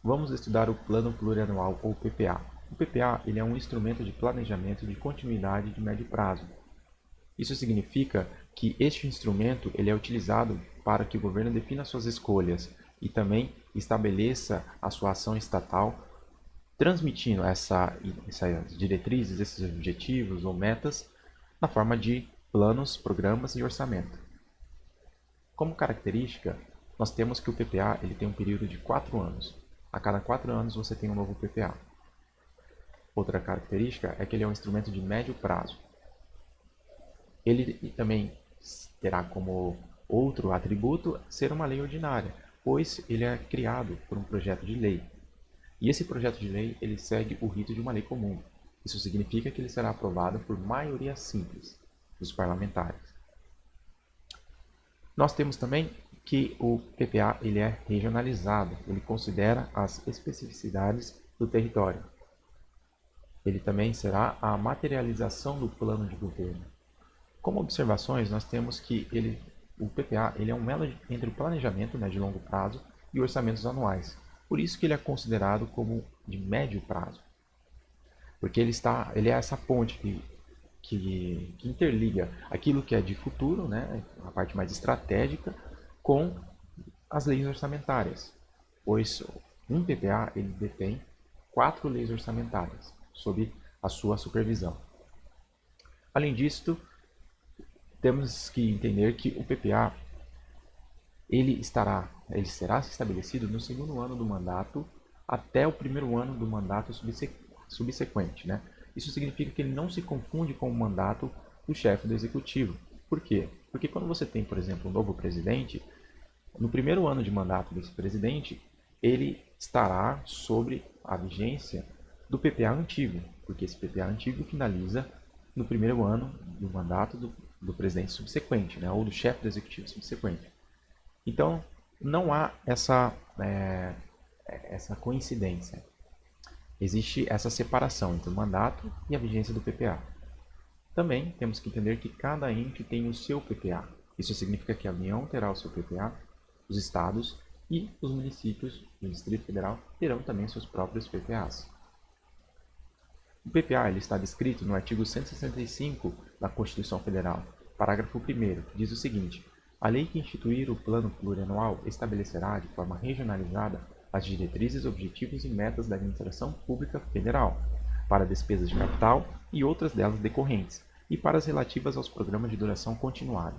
Vamos estudar o Plano Plurianual, ou PPA. O PPA ele é um instrumento de planejamento de continuidade de médio prazo. Isso significa que este instrumento ele é utilizado para que o governo defina suas escolhas e também estabeleça a sua ação estatal, transmitindo essas diretrizes, esses objetivos ou metas na forma de planos, programas e orçamento. Como característica, nós temos que o PPA ele tem um período de 4 anos. A cada 4 anos você tem um novo PPA. Outra característica é que ele é um instrumento de médio prazo. Ele também terá como outro atributo ser uma lei ordinária, pois ele é criado por um projeto de lei. E esse projeto de lei ele segue o rito de uma lei comum. Isso significa que ele será aprovado por maioria simples dos parlamentares. Nós temos também que o PPA ele é regionalizado, ele considera as especificidades do território. Ele também será a materialização do plano de governo. Como observações, nós temos que o PPA ele é um elo entre o planejamento, né, de longo prazo e orçamentos anuais. Por isso que ele é considerado como de médio prazo. Porque ele é essa ponte que interliga aquilo que é de futuro, né, a parte mais estratégica, com as leis orçamentárias. Pois um PPA ele detém 4 leis orçamentárias sob a sua supervisão. Além disso, temos que entender que o PPA ele será estabelecido no segundo ano do mandato até o primeiro ano do mandato subsequente, né? Isso significa que ele não se confunde com o mandato do chefe do executivo. Por quê? Porque quando você tem, por exemplo, um novo presidente, no primeiro ano de mandato desse presidente, ele estará sobre a vigência do PPA antigo, porque esse PPA antigo finaliza no primeiro ano do mandato do presidente subsequente, né, ou do chefe do executivo subsequente. Então, não há essa coincidência. Existe essa separação entre o mandato e a vigência do PPA. Também temos que entender que cada ente tem o seu PPA. Isso significa que a União terá o seu PPA, os estados e os municípios do Distrito Federal terão também seus próprios PPAs. O PPA ele está descrito no artigo 165 da Constituição Federal, parágrafo 1º, que diz o seguinte: a lei que instituir o Plano Plurianual estabelecerá de forma regionalizada as diretrizes, objetivos e metas da administração pública federal, para despesas de capital e outras delas decorrentes, e para as relativas aos programas de duração continuada.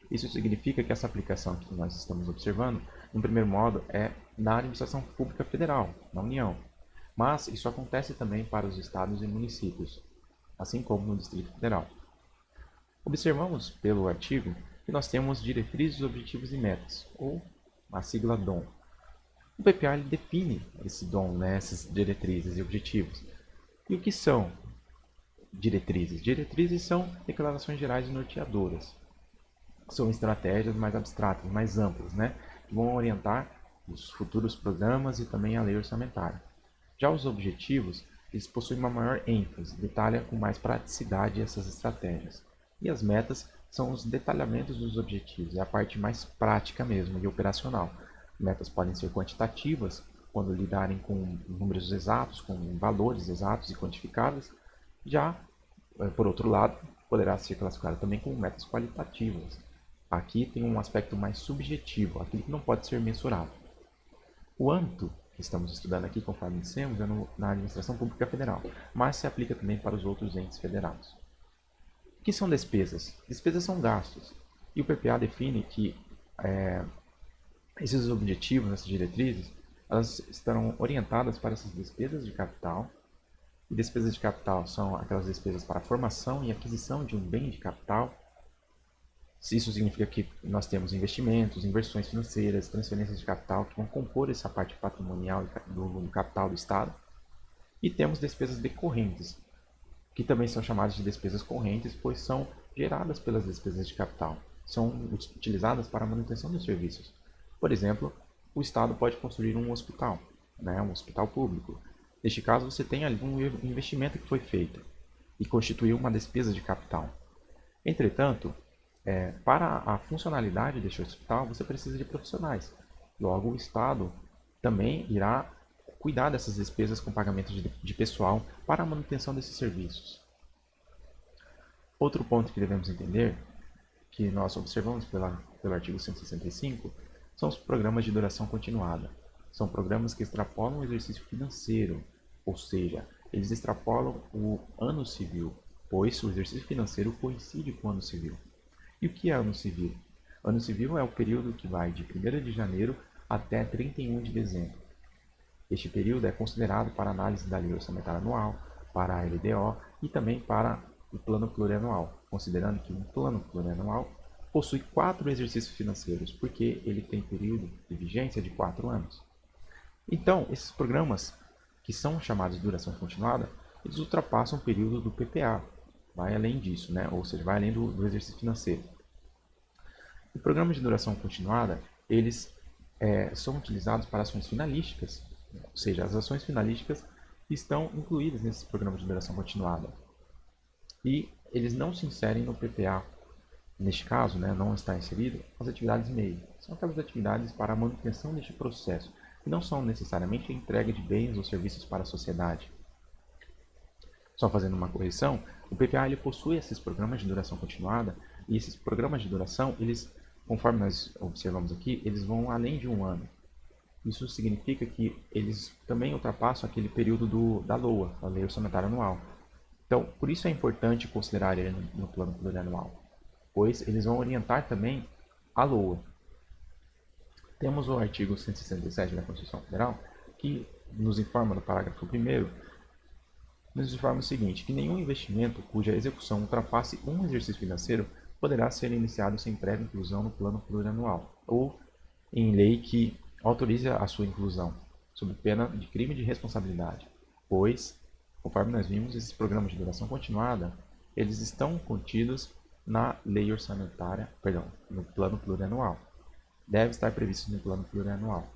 Isso significa que essa aplicação que nós estamos observando, no primeiro modo, é na administração pública federal, na União. Mas isso acontece também para os estados e municípios, assim como no Distrito Federal. Observamos pelo artigo que nós temos diretrizes, objetivos e metas, ou a sigla DOM. O PPA ele define esse DOM, né, essas diretrizes e objetivos. E o que são diretrizes? Diretrizes são declarações gerais e norteadoras. São estratégias mais abstratas, mais amplas, né, que vão orientar os futuros programas e também a lei orçamentária. Já os objetivos, eles possuem uma maior ênfase, detalha com mais praticidade essas estratégias. E as metas são os detalhamentos dos objetivos, é a parte mais prática mesmo e operacional. Metas podem ser quantitativas, quando lidarem com números exatos, com valores exatos e quantificáveis. Já, por outro lado, poderá ser classificada também como metas qualitativas. Aqui tem um aspecto mais subjetivo, aquilo que não pode ser mensurado. O âmbito que estamos estudando aqui, conforme dissemos, é na administração pública federal, mas se aplica também para os outros entes federados. O que são despesas? Despesas são gastos. E o PPA define que esses objetivos, essas diretrizes, elas estarão orientadas para essas despesas de capital. E despesas de capital são aquelas despesas para a formação e aquisição de um bem de capital. Isso significa que nós temos investimentos, inversões financeiras, transferências de capital que vão compor essa parte patrimonial do capital do Estado. E temos despesas decorrentes, que também são chamadas de despesas correntes, pois são geradas pelas despesas de capital. São utilizadas para a manutenção dos serviços. Por exemplo, o Estado pode construir um hospital, né, um hospital público. Neste caso, você tem ali um investimento que foi feito e constituiu uma despesa de capital. Entretanto, para a funcionalidade deste hospital, você precisa de profissionais. Logo, o Estado também irá cuidar dessas despesas com pagamento de pessoal para a manutenção desses serviços. Outro ponto que devemos entender, que nós observamos pelo artigo 165, são os programas de duração continuada. São programas que extrapolam o exercício financeiro, ou seja, eles extrapolam o ano civil, pois o exercício financeiro coincide com o ano civil. E o que é ano civil? Ano civil é o período que vai de 1º de janeiro até 31 de dezembro. Este período é considerado para análise da Lei Orçamentária Anual, para a LDO e também para o Plano Plurianual, considerando que um Plano Plurianual possui 4 exercícios financeiros, porque ele tem período de vigência de 4 anos. Então, esses programas, que são chamados de duração continuada, eles ultrapassam o período do PPA, vai além disso, né? Ou seja, vai além do exercício financeiro. Os programas de duração continuada, eles são utilizados para ações finalísticas, ou seja, as ações finalísticas estão incluídas nesses programas de duração continuada. E eles não se inserem no PPA. Neste caso, né, não está inserido as atividades MEI. São aquelas atividades para a manutenção deste processo, que não são necessariamente a entrega de bens ou serviços para a sociedade. Só fazendo uma correção, o PPA ele possui esses programas de duração continuada, e esses programas de duração, eles, conforme nós observamos aqui, eles vão além de um ano. Isso significa que eles também ultrapassam aquele período da LOA, a Lei Orçamentária Anual. Então, por isso é importante considerar ele no plano plurianual, pois eles vão orientar também a LOA. Temos o artigo 167 da Constituição Federal, que nos informa no parágrafo 1º, nos informa o seguinte, que nenhum investimento cuja execução ultrapasse um exercício financeiro poderá ser iniciado sem prévia inclusão no plano plurianual, ou em lei que autorize a sua inclusão, sob pena de crime de responsabilidade, pois, conforme nós vimos, esses programas de duração continuada, eles estão contidos na lei orçamentária, no plano plurianual. Deve estar previsto no plano plurianual.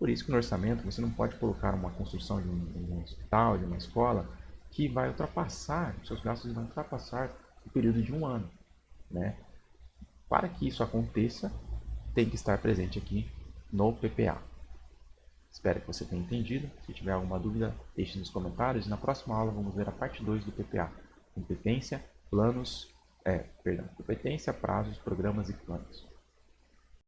Por isso que no orçamento você não pode colocar uma construção de um hospital, de uma escola, que vai ultrapassar, os seus gastos vão ultrapassar o período de um ano, né? Para que isso aconteça, tem que estar presente aqui no PPA. Espero que você tenha entendido. Se tiver alguma dúvida, deixe nos comentários. E na próxima aula vamos ver a parte 2 do PPA. Competência, prazos, programas e planos.